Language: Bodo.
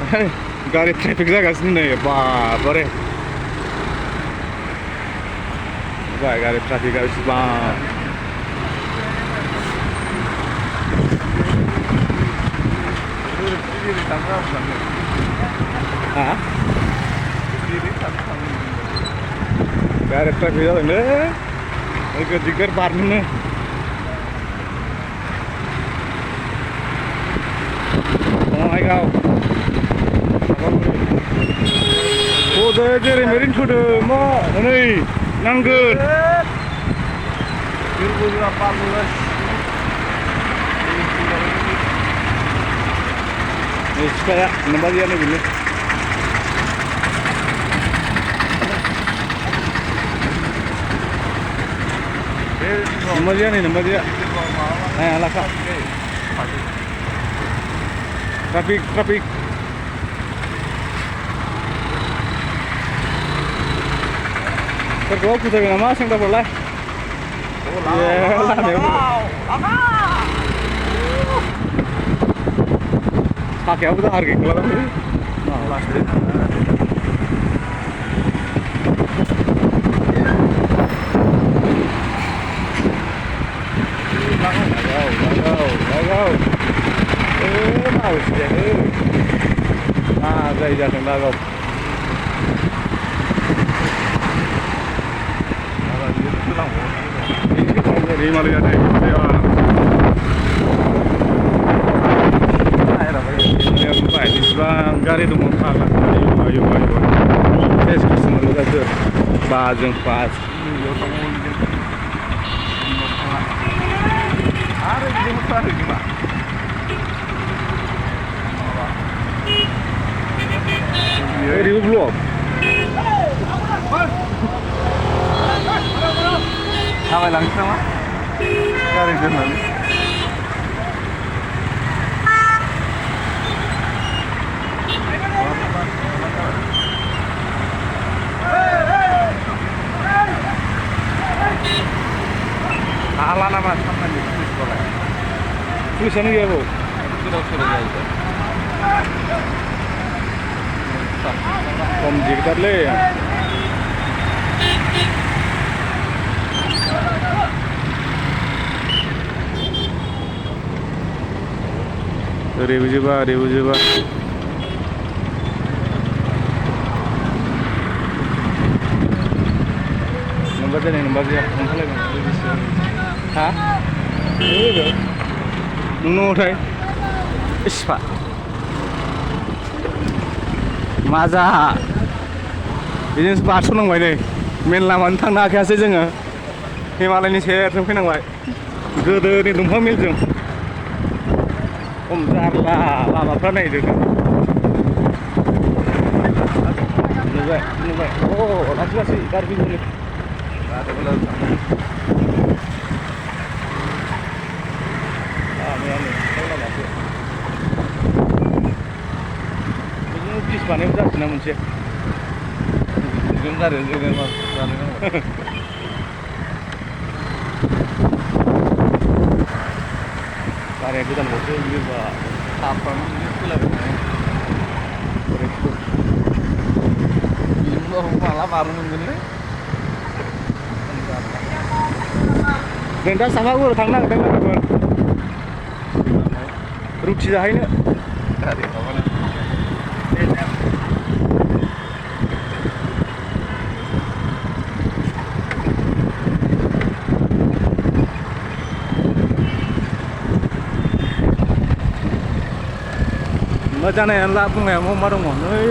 गारि ट्रेफिक जागासिनो नै बारे गारि ट्राफिकआ बेसेबां गारि ट्राफिक जादोंलै गिदिर बारनोनो बङाइगाव थ'दो जेरै मेरैनो थ'दो मा हनै नांगोन सिखाया नोंबा गैया नै बेनो नोंबा गैया नै नोंबा गैया लाखा ट्राफिक सोरखौबा फोथायबाय नामा सेंग्राफोरलाय साखायाबो दाहार गैखालादांलै जाय जाथों लागाव हिमालया दै बेसेबां गारि दङ फाग्ला टेस्ट किसिम मोनगासिनो 5 5 ओरैबो ब्लक थाबायलांसै नामा गारि दोननानै हाला नामा सामनानि पुलिसानो गैया बाव गोदाव सोराव जाहैबाय खम दिगदारलै ओरैबो जोबा नोंबा जानाय नोंबा गैया ओंखारलायगोन हा नोंनावथाय इसिफा मा जाहा बिदिनो बारस'नांबाय नै मेन लामानि थांनो हाखायासै जोङो हिमालयनि सेरजों फैनांबाय गोदोनि दंफां मिलजों खम जारला लामाफ्रा नायदो नुबाय लासै गारि फैगौलै बिदिनो ब्रिज बानायबो जासिना मोनसे गारिया जानो गारिया गोदानबावसो बियोबा थाबफ्रानो सोलायबाय माला बारनो मोनगोनलै जों दा साफागुरियाव थांनो नागिरदोंमोन रुटि जाहैनो गारि माबानो मा जानायानो ला बुंनाया मा दङ नै